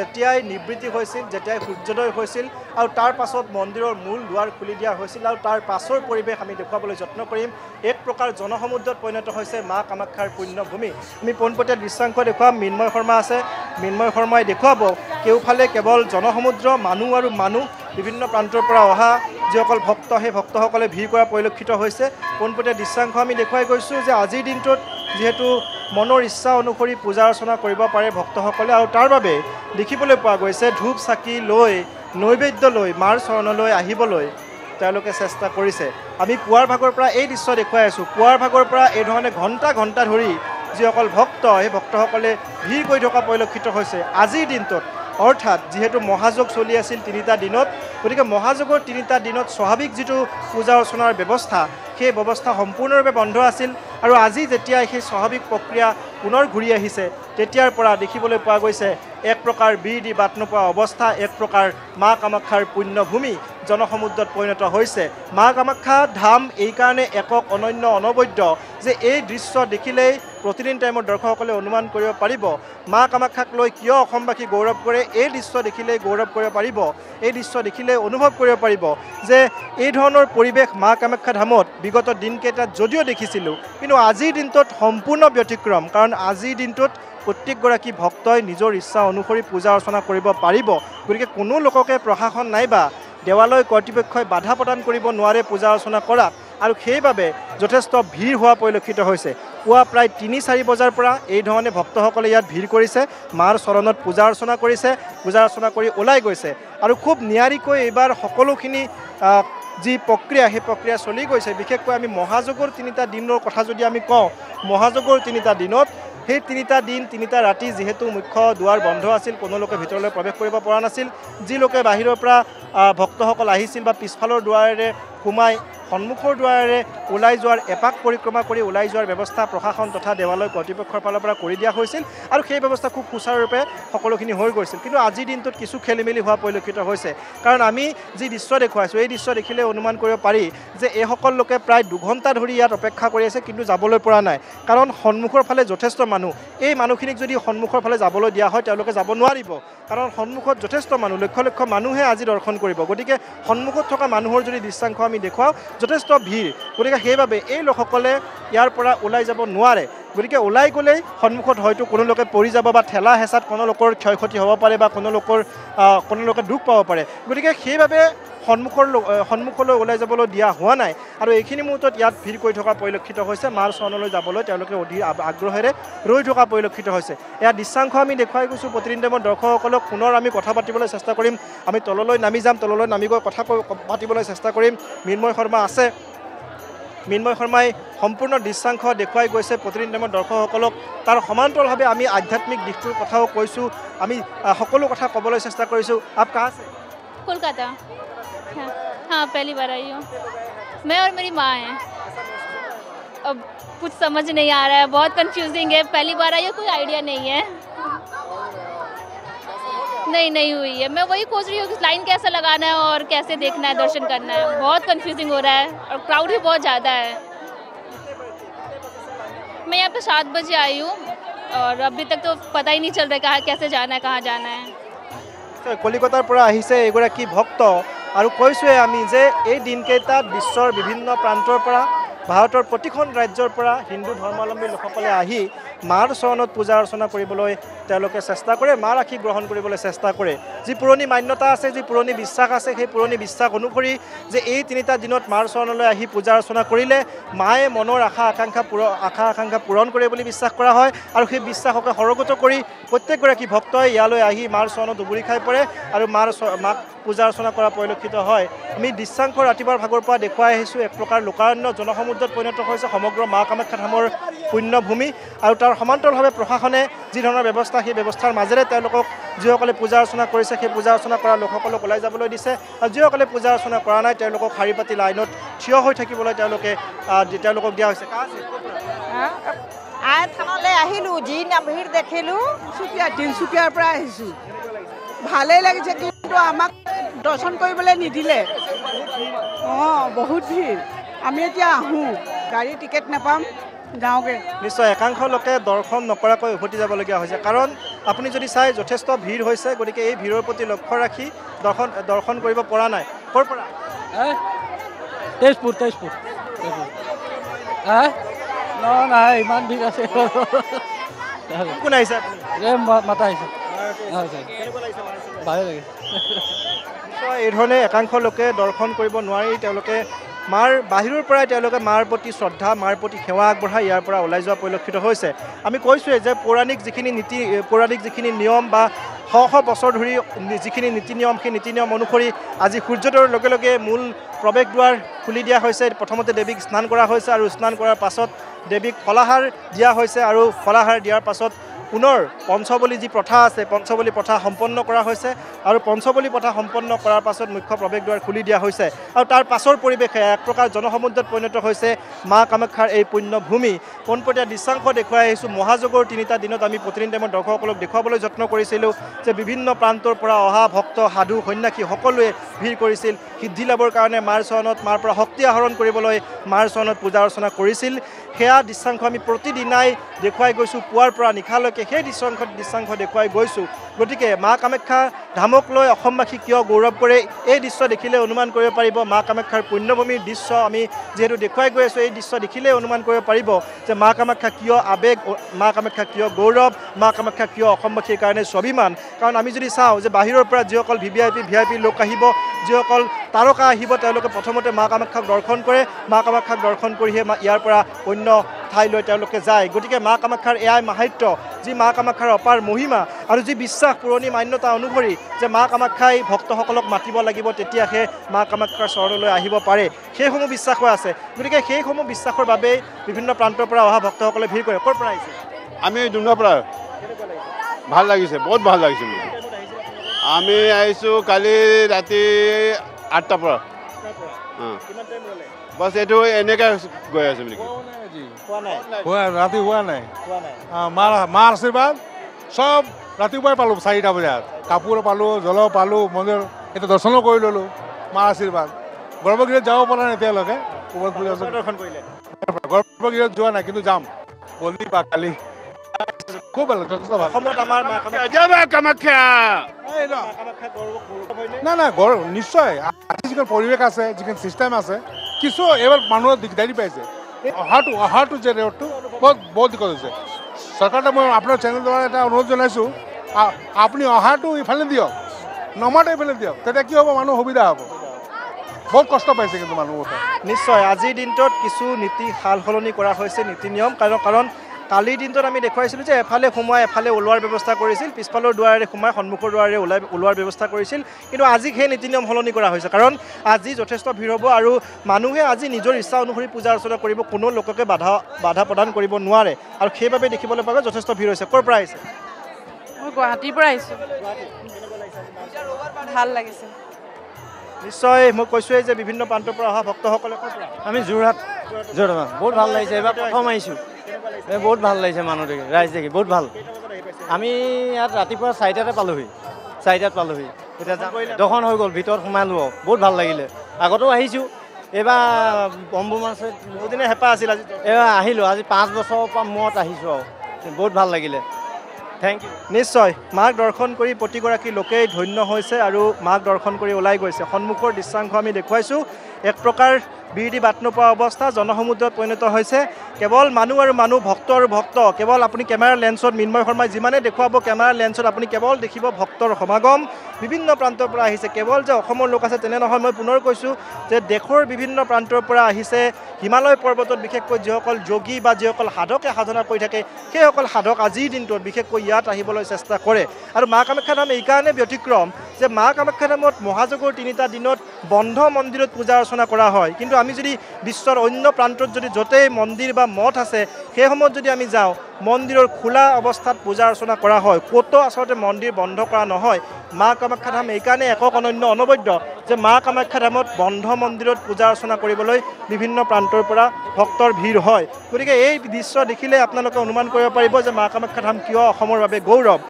যেতিয়াই নিবৃত্তি হৈছিল যেতিয়াই সূৰ্যোদয় হৈছিল আৰু তাৰ পাছত মন্দিৰৰ মূল দুৱাৰ খুলি দিয়া হৈছিল আৰু তাৰ পাছৰ পৰিৱেশ আমি দেখুৱাবলৈ যত্ন কৰিম। এক প্ৰকাৰ জনসমুদ্ৰত পৰিণত হৈছে মা কামাখ্যাৰ পুণ্যভূমি। আমি পোনপটীয়া দৃশ্যাংশ দেখুৱাম। মৃন্ময় শৰ্মা আছে, মৃন্ময় শৰ্মাই দেখুৱাব কেউফালে কেৱল জনসমুদ্ৰ, মানুহ আৰু মানুহ, বিভিন্ন প্ৰান্তৰ পৰা অহা যিসকল ভক্ত, সেই ভক্তসকলে ভিৰ কৰা পৰিলক্ষিত হৈছে। পোনপটীয়া দৃশ্যাংশ আমি দেখুৱাই গৈছোঁ যে আজিৰ দিনটোত যিহেতু মনৰ ইচ্ছা অনুসৰি পূজা অৰ্চনা কৰিব পাৰে ভক্তসকলে, আৰু তাৰ বাবে দেখিবলৈ পোৱা গৈছে ধূপ চাকি লৈ নৈবেদ্য লৈ মাৰ চৰণলৈ আহিবলৈ তেওঁলোকে চেষ্টা কৰিছে। আমি পুৱাৰ ভাগৰ পৰা এই দৃশ্য দেখুৱাই আছোঁ। পুৱাৰ ভাগৰ পৰা এই ধৰণে ঘণ্টা ঘণ্টা ধৰি যিসকল ভক্ত, সেই ভক্তসকলে ভিৰ কৰি থকা পৰিলক্ষিত হৈছে আজিৰ দিনটোত। অৰ্থাৎ যিহেতু মহাযোগ চলি আছিল 3টা দিনত, গতিকে মহাযোগৰ 3টা দিনত স্বাভাৱিক যিটো পূজা অৰ্চনাৰ ব্যৱস্থা, সেই ব্যৱস্থা সম্পূৰ্ণৰূপে বন্ধ আছিল। আৰু আজি যেতিয়া সেই স্বাভাৱিক প্ৰক্ৰিয়া পুনৰ ঘূৰি আহিছে, তেতিয়াৰ পৰা দেখিবলৈ পোৱা গৈছে এক প্ৰকাৰ বীৰ দি বাট নোপোৱা অৱস্থা, এক প্ৰকাৰ মা কামাখ্যাৰ পুণ্যভূমি জনসমুদ্ৰত পৰিণত হৈছে। মা কামাখ্যা ধাম এইকাৰণে একক, অনন্য, অনবদ্য যে এই দৃশ্য দেখিলেই প্ৰতিদিন টাইমত দৰ্শকসকলে অনুমান কৰিব পাৰিব মা কামাখ্যাক লৈ কিয় অসমবাসী গৌৰৱ কৰে। এই দৃশ্য দেখিলেই গৌৰৱ কৰিব পাৰিব, এই দৃশ্য দেখিলেই অনুভৱ কৰিব পাৰিব যে এই ধৰণৰ পৰিৱেশ মা কামাখ্যা ধামত বিগত দিনকেইটাত যদিও দেখিছিলোঁ, কিন্তু আজিৰ দিনটোত সম্পূৰ্ণ ব্যতিক্ৰম। কাৰণ আজিৰ দিনটোত প্ৰত্যেকগৰাকী ভক্তই নিজৰ ইচ্ছা অনুসৰি পূজা অৰ্চনা কৰিব পাৰিব। গতিকে কোনো লোককে প্ৰশাসন নাইবা দেৱালয় কৰ্তৃপক্ষই বাধা প্ৰদান কৰিব নোৱাৰে পূজা অৰ্চনা কৰাত, আৰু সেইবাবে যথেষ্ট ভিৰ হোৱা পৰিলক্ষিত হৈছে। পুৱা প্ৰায় 3-4 বজাৰ পৰা এই ধৰণে ভক্তসকলে ইয়াত ভিৰ কৰিছে, মাৰ চৰণত পূজা অৰ্চনা কৰিছে, পূজা অৰ্চনা কৰি ওলাই গৈছে। আৰু খুব নিয়াৰিকৈ এইবাৰ সকলোখিনি যি প্ৰক্ৰিয়া, সেই প্ৰক্ৰিয়া চলি গৈছে। বিশেষকৈ আমি মহাযোগৰ 3টা দিনৰ কথা যদি আমি কওঁ, মহাযোগৰ 3টা দিনত সেই 3টা দিন 3টা ৰাতি যিহেতু মুখ্য দুৱাৰ বন্ধ আছিল, কোনো লোকে ভিতৰলৈ প্ৰৱেশ কৰিব পৰা নাছিল। যি লোকে বাহিৰৰ পৰা ভক্তসকল আহিছিল বা পিছফালৰ দুৱাৰেৰে সোমাই সন্মুখৰ দুৱাৰেৰে ওলাই যোৱাৰ এপাক পৰিক্ৰমা কৰি ওলাই যোৱাৰ ব্যৱস্থা প্ৰশাসন তথা দেৱালয় কৰ্তৃপক্ষৰ ফালৰ পৰা কৰি দিয়া হৈছিল, আৰু সেই ব্যৱস্থা খুব সুচাৰুৰূপে সকলোখিনি হৈ গৈছিল। কিন্তু আজিৰ দিনটোত কিছু খেলিমেলি হোৱা পৰিলক্ষিত হৈছে। কাৰণ আমি যি দৃশ্য দেখুৱাইছোঁ, এই দৃশ্য দেখিলে অনুমান কৰিব পাৰি যে এইসকল লোকে প্ৰায় 2 ঘণ্টা ধৰি ইয়াত অপেক্ষা কৰি আছে, কিন্তু যাবলৈ পৰা নাই। কাৰণ সন্মুখৰ ফালে যথেষ্ট মানুহ, এই মানুহখিনিক যদি সন্মুখৰ ফালে যাবলৈ দিয়া হয় তেওঁলোকে যাব নোৱাৰিব। কাৰণ সন্মুখত যথেষ্ট মানুহ, লক্ষ লক্ষ মানুহে আজি দৰ্শন কৰিব। গতিকে সন্মুখত থকা মানুহৰ যদি দৃশ্যাংশ আমি দেখুৱাওঁ, যথেষ্ট ভিৰ। গতিকে সেইবাবে এই লোকসকলে ইয়াৰ পৰা ওলাই যাব নোৱাৰে। গতিকে ওলাই গ'লেই সন্মুখত হয়তো কোনো লোকে পৰি যাব বা ঠেলা হেঁচাত কোনো লোকৰ ক্ষয় ক্ষতি হ'ব পাৰে বা কোনো লোকে দুখ পাব পাৰে। গতিকে সেইবাবে সন্মুখলৈ ওলাই যাবলৈ দিয়া হোৱা নাই, আৰু এইখিনি মুহূৰ্তত ইয়াত ভিৰ কৰি থকা পৰিলক্ষিত হৈছে। মাৰ চৰণলৈ যাবলৈ তেওঁলোকে অধীৰ আগ্ৰহেৰে ৰৈ থকা পৰিলক্ষিত হৈছে। এয়া দৃশ্যাংশ আমি দেখুৱাই গৈছোঁ। প্ৰতিদিন টাইমত দৰ্শকসকলক পুনৰ আমি কথা পাতিবলৈ চেষ্টা কৰিম। আমি তললৈ নামি যাম, তললৈ নামি গৈ কথা পাতিবলৈ চেষ্টা কৰিম। মৃন্ময় শৰ্মা আছে, মৃন্ময় শৰ্মাই সম্পূৰ্ণ দৃশ্যাংশ দেখুৱাই গৈছে প্ৰতিদিন টাইমত দৰ্শকসকলক। তাৰ সমান্তৰালভাৱে আমি আধ্যাত্মিক দিশটোৰ কথাও কৈছোঁ, আমি সকলো কথা ক'বলৈ চেষ্টা কৰিছোঁ। আপ কাহা से? कोलकाता। हाँ, पहली बार आई हूँ। मैं और मेरी माँ हैं। अब कुछ समझ नहीं आ रहा है, बहुत कंफ्यूजिंग है। पहली बार आई हूँ, कोई आइडिया नहीं है। नहीं हुई है। मैं वही सोच रही हूँ कि लाइन कैसे लगाना है और कैसे देखना है, दर्शन करना है। बहुत कंफ्यूजिंग हो रहा है और क्राउड भी बहुत ज़्यादा है। मैं यहाँ पे 7 बजे आई हूँ और अभी तक तो पता ही नहीं चल रहा है कैसे जाना है, कहाँ जाना है। কলিকতাৰ পৰা আহিছে এগৰাকী ভক্ত, আৰু কৈছোঁৱে আমি যে এই দিনকেইটাত বিশ্বৰ বিভিন্ন প্ৰান্তৰ পৰা, ভাৰতৰ প্ৰতিখন ৰাজ্যৰ পৰা হিন্দু ধৰ্মাৱলম্বী লোকসকলে আহি মাৰ চৰণত পূজা অৰ্চনা কৰিবলৈ তেওঁলোকে চেষ্টা কৰে, মাৰ আশীষ গ্ৰহণ কৰিবলৈ চেষ্টা কৰে। যি পুৰণি মান্যতা আছে, যি পুৰণি বিশ্বাস আছে, সেই পুৰণি বিশ্বাস অনুসৰি যে এই 3টা দিনত মাৰ চৰণলৈ আহি পূজা অৰ্চনা কৰিলে মায়ে মনৰ আশা আকাংক্ষা পূৰণ কৰে বুলি বিশ্বাস কৰা হয়। আৰু সেই বিশ্বাসকে সৰগত কৰি প্ৰত্যেকগৰাকী ভক্তই ইয়ালৈ আহি মাৰ চৰণত উবুৰি খাই পৰে আৰু মাক পূজা অৰ্চনা কৰা পৰিলক্ষিত হয়। আমি দৃশ্যাংশ ৰাতিপুৱাৰ ভাগৰ পৰা দেখুৱাই আহিছোঁ। এক প্ৰকাৰ লোকাৰণ্য জনসমুদ্ৰত পৰিণত হৈছে সমগ্ৰ মা কামাখ্যা ধামৰ পুণ্যভূমি, আৰু তাৰ সমান্তৰালভাৱে প্ৰশাসনে যি ধৰণৰ ব্যৱস্থা, সেই ব্যৱস্থাৰ মাজেৰে তেওঁলোকক যিসকলে পূজা অৰ্চনা কৰিছে সেই পূজা অৰ্চনা কৰা লোকসকলক ওলাই যাবলৈ দিছে, আৰু যিসকলে পূজা অৰ্চনা কৰা নাই তেওঁলোকক শাৰী পাতি লাইনত থিয় হৈ থাকিবলৈ তেওঁলোকক দিয়া হৈছে। থানলৈ আহিলোঁ, যি ভিৰ দেখিলোঁ। তিনিচুকীয়াৰ পৰা আহিছোঁ। ভালেই লাগিছে, কিন্তু আমাক দৰ্শন কৰিবলৈ নিদিলে। বহুত ভিৰ। আমি এতিয়া আহোঁ, গাড়ী টিকেট নাপাম, যাওঁগৈ। নিশ্চয় একাংশ লোকে দৰ্শন নকৰাকৈ উভতি যাবলগীয়া হৈছে। কাৰণ আপুনি যদি চাই যথেষ্ট ভিৰ হৈছে, গতিকে এই ভিৰৰ প্ৰতি লক্ষ্য ৰাখি দৰ্শন কৰিব পৰা নাই। ক'ৰ পৰা? তেজপুৰ। নাই ইমান ভিৰ আছে। কোন আহিছে আপুনি? মাতা আহিছে। ভালে লাগে। এইধৰণে একাংশ লোকে দৰ্শন কৰিব নোৱাৰি, তেওঁলোকে বাহিৰৰ পৰাই তেওঁলোকে মাৰ প্ৰতি শ্ৰদ্ধা, মাৰ প্ৰতি সেৱা আগবঢ়াই ইয়াৰ পৰা ওলাই যোৱা পৰিলক্ষিত হৈছে। আমি কৈছোঁৱে যে পৌৰাণিক যিখিনি নিয়ম বা শ বছৰ ধৰি যিখিনি নীতি নিয়ম, সেই নীতি নিয়ম অনুসৰি আজি সূৰ্যোদয়ৰ লগে লগে মূল প্ৰৱেশ দুৱাৰ খুলি দিয়া হৈছে। প্ৰথমতে দেৱীক স্নান কৰা হৈছে আৰু স্নান কৰাৰ পাছত দেৱীক ফলাহাৰ দিয়া হৈছে আৰু ফলাহাৰ দিয়াৰ পাছত পুনৰ পঞ্চবলী যি প্ৰথা আছে, পঞ্চবলী প্ৰথা সম্পন্ন কৰা হৈছে আৰু পঞ্চবলী প্ৰথা সম্পন্ন কৰাৰ পাছত মুখ্য প্ৰৱেশদ্বাৰ খুলি দিয়া হৈছে আৰু তাৰ পাছৰ পৰিৱেশে এক প্ৰকাৰ জনসমুদ্ৰত পৰিণত হৈছে মা কামাখ্যাৰ এই পুণ্যভূমি। পোনপটীয়া দৃশ্যাংশ দেখুৱাই আহিছোঁ। মহাযজ্ঞৰ 3টা দিনত আমি প্ৰতিদিন টাইমত দৰ্শকসকলক দেখুৱাবলৈ যত্ন কৰিছিলোঁ যে বিভিন্ন প্ৰান্তৰ পৰা অহা ভক্ত, সাধু, সন্যাসী সকলোৱে ভিৰ কৰিছিল সিদ্ধি লাভৰ কাৰণে মাৰ চৰণত, মাৰ পৰা শক্তি আহৰণ কৰিবলৈ মাৰ চৰণত পূজা অৰ্চনা কৰিছিল। সেয়া দৃশ্যাংশ আমি প্ৰতিদিনাই দেখুৱাই গৈছোঁ, পুৱাৰ পৰা নিশালৈকে সেই দৃশ্যাংশ দেখুৱাই গৈছোঁ। গতিকে মা কামাখ্যা ধামক লৈ অসমবাসী কিয় গৌৰৱ কৰে, এই দৃশ্য দেখিলে অনুমান কৰিব পাৰিব। মা কামাখ্যাৰ পুণ্যভূমিৰ দৃশ্য আমি যিহেতু দেখুৱাই গৈ আছোঁ, এই দৃশ্য দেখিলে অনুমান কৰিব পাৰিব যে মা কামাখ্যা কিয় আৱেগ, মা কামাখ্যা কিয় গৌৰৱ, মা কামাখ্যা কিয় অসমবাসীৰ কাৰণে স্বাভিমান। কাৰণ আমি যদি চাওঁ যে বাহিৰৰ পৰা যিসকল VIP লোক আহিব, যিসকল তাৰকা আহিব, তেওঁলোকে প্ৰথমতে মা কামাখ্যাক দৰ্শন কৰে, মা কামাখ্যাক দৰ্শন কৰিহে ইয়াৰ পৰা অন্য ঠাইলৈ তেওঁলোকে যায়। গতিকে মা কামাখ্যাৰ এয়াই মাহাত্য, যি মা কামাখ্যাৰ অপাৰ মহিমা আৰু যি বিশ্বাস, পুৰণি মান্যতা অনুসৰি যে মা কামাখ্যাই ভক্তসকলক মাতিব লাগিব, তেতিয়াহে মা কামাখ্যাৰ চৰণলৈ আহিব পাৰে, সেইসমূহ বিশ্বাস হৈ আছে। গতিকে সেইসমূহ বিশ্বাসৰ বাবেই বিভিন্ন প্ৰান্তৰ পৰা অহা ভক্তসকলে ভিৰ কৰে। ক'ৰ পৰা আহিছে? আমি ডুংগাৰ পৰা। ভাল লাগিছে, বহুত ভাল লাগিছে মোৰ। আমি আহিছোঁ কালি ৰাতি 8টাৰ পৰা। বাছ এইটো এনেকৈ গৈ আছোঁ নেকি? ৰাতি হোৱা নাই। মাৰ আশীৰ্বাদ চব ৰাতিপুৱাই পালোঁ 4টা বজাত। কাপোৰ পালোঁ, জল পালোঁ, মন্দিৰ এতিয়া দৰ্শনো কৰি ল'লোঁ। মাৰ আশীৰ্বাদ। গৰ্ভগৃহত যাব পৰা নাই এতিয়ালৈকে। গৰ্ভগৃহত যোৱা নাই, কিন্তু যাম গলি বা কালি। খুব ভাল, যথেষ্ট ভাল। কামাখ্যা নাই গৌৰৱ নিশ্চয়। আজি যিখন পৰিৱেশ আছে, যিখন চিষ্টেম আছে, কিছু এইবাৰ মানুহৰ দিগদাৰী পাইছে। অহাটো যে ৰেটটো বহুত দিগত হৈছে। চৰকাৰক মই আপোনাৰ চেনেল দ্বাৰা এটা অনুৰোধ জনাইছোঁ, আপুনি অহাটো ইফালে দিয়ক, নমাটো ইফালে দিয়ক, তেতিয়া কি হ'ব, মানুহ সুবিধা হ'ব। বহুত কষ্ট পাইছে কিন্তু মানুহ। নিশ্চয় আজিৰ দিনটোত কিছু নীতি সাল সলনি কৰা হৈছে, নীতি নিয়ম। কাৰণ কালিৰ দিনটোত আমি দেখুৱাইছিলোঁ যে এফালে সোমাই এফালে ওলোৱাৰ ব্যৱস্থা কৰিছিল, পিছফালৰ দুৱাৰেৰে সোমাই সন্মুখৰ দুৱাৰেৰে ওলোৱাৰ ব্যৱস্থা কৰিছিল। কিন্তু আজি সেই নীতি নিয়ম সলনি কৰা হৈছে, কাৰণ আজি যথেষ্ট ভিৰ হ'ব আৰু মানুহে আজি নিজৰ ইচ্ছা অনুসৰি পূজা অৰ্চনা কৰিব, কোনো লোককে বাধা প্ৰদান কৰিব নোৱাৰে আৰু সেইবাবে দেখিবলৈ পোৱা গ'ল যথেষ্ট ভিৰ হৈছে। ক'ৰ পৰা আহিছে? মই গুৱাহাটীৰ পৰা আহিছোঁ। ভাল লাগিছে। নিশ্চয় মই কৈছোঁৱেই যে বিভিন্ন প্ৰান্তৰ পৰা অহা ভক্তসকলে। আমি যোৰহাট বহুত ভাল লাগিছে। এইবাৰ প্ৰথম আহিছোঁ, বহুত ভাল লাগিছে। মানুহ দেখি, ৰাইজ দেখি বহুত ভাল। আমি ইয়াত ৰাতিপুৱা 4টাতে পালোঁহি, 4টাত পালোঁহি। এতিয়া দৰ্শন হৈ গ'ল, ভিতৰত সোমালোঁ, বহুত ভাল লাগিলে। আগতেও আহিছোঁ, এইবাৰ অম্বুবাচীত বহুদিনে হেঁপাহ আছিল, আজি এইবাৰ আহিলোঁ। আজি 5 বছৰৰ পৰা মূৰত আহিছোঁ আৰু বহুত ভাল লাগিলে। Thank you. নিশ্চয় মাক দৰ্শন কৰি প্ৰতিগৰাকী লোকেই ধন্য হৈছে আৰু মাক দৰ্শন কৰি ওলাই গৈছে। সন্মুখৰ দৃশ্যাংশ আমি দেখুৱাইছোঁ। এক প্ৰকাৰ বিৰতি বাট নোপোৱা অৱস্থা, জনসমুদ্ৰত পৰিণত হৈছে। কেৱল মানুহ আৰু মানুহ, ভক্ত আৰু ভক্ত। কেৱল আপুনি কেমেৰাৰ লেন্সত, মৃন্ময় শৰ্মাই যিমানে দেখুৱাব কেমেৰাৰ লেন্সত, আপুনি কেৱল দেখিব ভক্তৰ সমাগম। বিভিন্ন প্ৰান্তৰ পৰা আহিছে। কেৱল যে অসমৰ লোক আছে তেনে নহয়, মই পুনৰ কৈছোঁ যে দেশৰ বিভিন্ন প্ৰান্তৰ পৰা আহিছে। হিমালয় পৰ্বতত বিশেষকৈ যিসকল যোগী বা যিসকল সাধকে সাধনা কৰি থাকে, সেইসকল সাধক আজিৰ দিনটোত বিশেষকৈ ইয়াত আহিবলৈ চেষ্টা কৰে। আৰু মা কামাখ্যা ধাম এইকাৰণে ব্যতিক্ৰম যে মা কামাখ্যা ধামত মহাযজ্ঞৰ 3টা দিনত বন্ধ মন্দিৰত পূজা অৰ্চনা কৰা হয়। কিন্তু আমি যদি বিশ্বৰ অন্য প্ৰান্তত যদি য'তেই মন্দিৰ বা মঠ আছে, সেই সময়ত যদি আমি যাওঁ, মন্দিৰৰ খোলা অৱস্থাত পূজা অৰ্চনা কৰা হয়। ক'তো আচলতে মন্দিৰ বন্ধ কৰা নহয়। মা কামাখ্যা ধাম এইকাৰণে একক অনন্য অনবদ্য যে মা কামাখ্যা ধামত বন্ধ মন্দিৰত পূজা অৰ্চনা কৰিবলৈ বিভিন্ন প্ৰান্তৰ পৰা ভক্তৰ ভিৰ হয়। গতিকে এই দৃশ্য দেখিলে আপোনালোকে অনুমান কৰিব পাৰিব যে মা কামাখ্যা ধাম কিয় অসমৰ বাবে গৌৰৱ।